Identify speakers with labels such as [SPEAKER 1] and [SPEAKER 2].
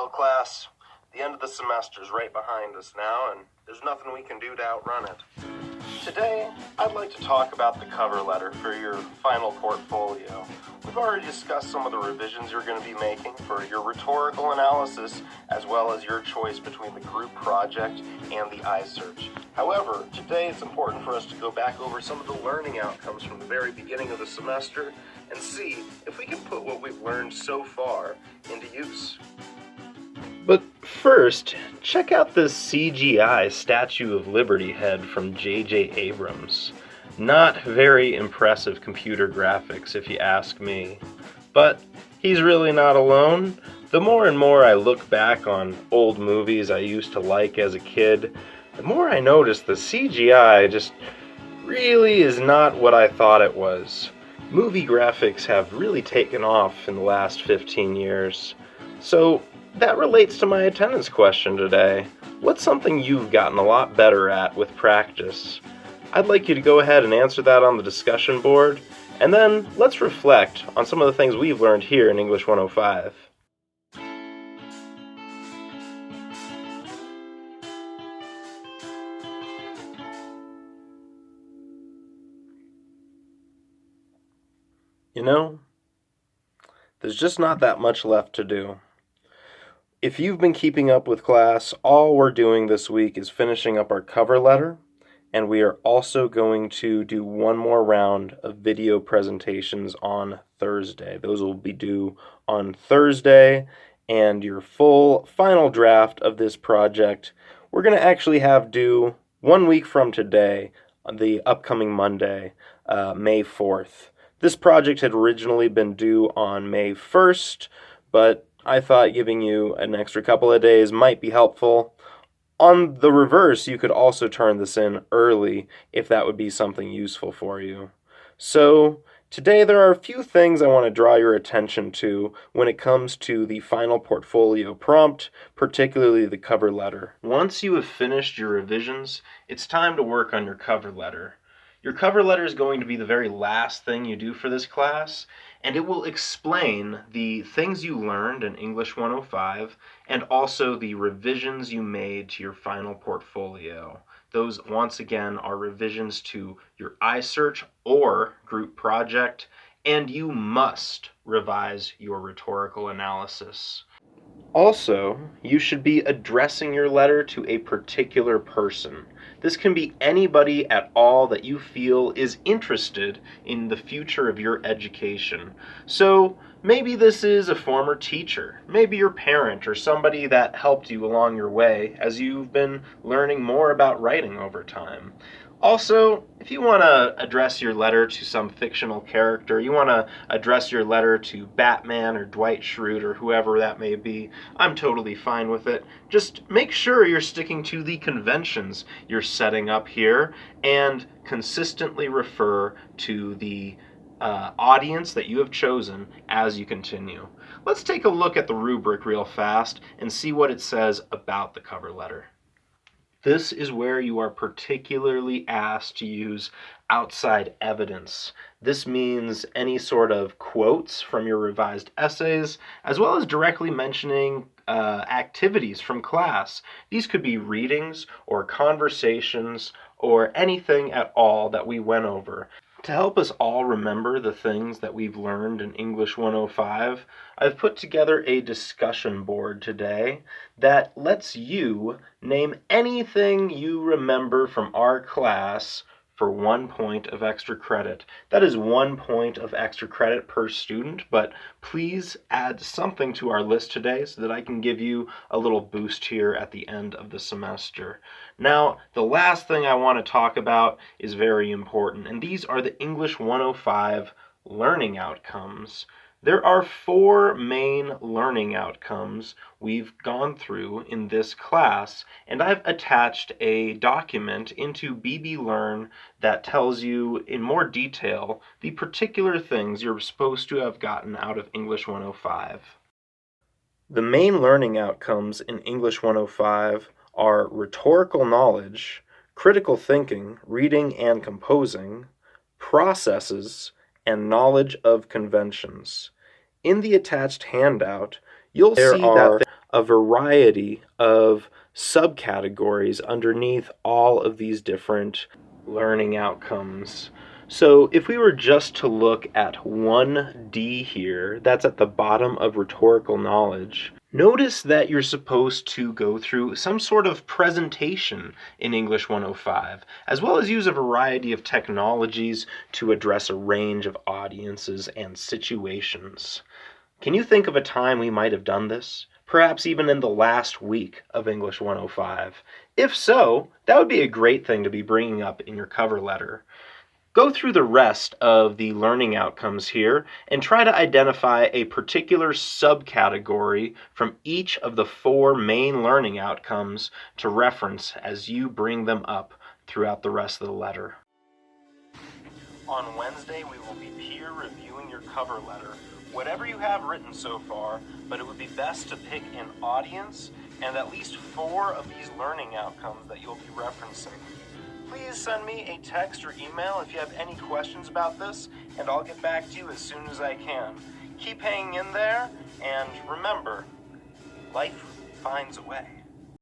[SPEAKER 1] Well, class, the end of the semester's right behind us now, and there's nothing we can do to outrun it. Today, I'd like to talk about the cover letter for your final portfolio. We've already discussed some of the revisions you're going to be making for your rhetorical analysis, as well as your choice between the group project and the iSearch. However, today it's important for us to go back over some of the learning outcomes from the very beginning of the semester and see if we can put what we've learned so far into use.
[SPEAKER 2] But first, check out this CGI Statue of Liberty head from J.J. Abrams. Not very impressive computer graphics, if you ask me. But he's really not alone. The more and more I look back on old movies I used to like as a kid, the more I notice the CGI just really is not what I thought it was. Movie graphics have really taken off in the last 15 years. So that relates to my attendance question today. What's something you've gotten a lot better at with practice? I'd like you to go ahead and answer that on the discussion board, and then let's reflect on some of the things we've learned here in English 105. You know, there's just not that much left to do. If you've been keeping up with class, all we're doing this week is finishing up our cover letter, and we are also going to do one more round of video presentations on Thursday. Those will be due on Thursday, and your full final draft of this project we're going to actually have due 1 week from today, on the upcoming Monday, May 4th. This project had originally been due on May 1st, but I thought giving you an extra couple of days might be helpful. On the reverse, you could also turn this in early if that would be something useful for you. So today there are a few things I want to draw your attention to when it comes to the final portfolio prompt, particularly the cover letter. Once you have finished your revisions, it's time to work on your cover letter. Your cover letter is going to be the very last thing you do for this class, and it will explain the things you learned in English 105 and also the revisions you made to your final portfolio. Those, once again, are revisions to your iSearch or group project, and you must revise your rhetorical analysis. Also, you should be addressing your letter to a particular person. This can be anybody at all that you feel is interested in the future of your education. So maybe this is a former teacher, maybe your parent, or somebody that helped you along your way as you've been learning more about writing over time. Also, if you want to address your letter to some fictional character, you want to address your letter to Batman or Dwight Schrute or whoever that may be, I'm totally fine with it. Just make sure you're sticking to the conventions you're setting up here and consistently refer to the audience that you have chosen as you continue. Let's take a look at the rubric real fast and see what it says about the cover letter. This is where you are particularly asked to use outside evidence. This means any sort of quotes from your revised essays, as well as directly mentioning activities from class. These could be readings or conversations or anything at all that we went over. To help us all remember the things that we've learned in English 105, I've put together a discussion board today that lets you name anything you remember from our class for 1 point of extra credit. That is 1 point of extra credit per student, but please add something to our list today so that I can give you a little boost here at the end of the semester. Now, the last thing I want to talk about is very important, and these are the English 105 learning outcomes. There are 4 main learning outcomes we've gone through in this class, and I've attached a document into BB Learn that tells you in more detail the particular things you're supposed to have gotten out of English 105. The main learning outcomes in English 105 are rhetorical knowledge, critical thinking, reading and composing, processes, and knowledge of conventions. In the attached handout, you'll see that a variety of subcategories underneath all of these different learning outcomes. So if we were just to look at 1D here, that's at the bottom of rhetorical knowledge, notice that you're supposed to go through some sort of presentation in English 105, as well as use a variety of technologies to address a range of audiences and situations. Can you think of a time we might have done this? Perhaps even in the last week of English 105. If so, that would be a great thing to be bringing up in your cover letter. Go through the rest of the learning outcomes here and try to identify a particular subcategory from each of the 4 main learning outcomes to reference as you bring them up throughout the rest of the letter. On Wednesday, we will be peer reviewing your cover letter, whatever you have written so far, but it would be best to pick an audience and at least 4 of these learning outcomes that you'll be referencing. Please send me a text or email if you have any questions about this, and I'll get back to you as soon as I can. Keep hanging in there, and remember, life finds a way.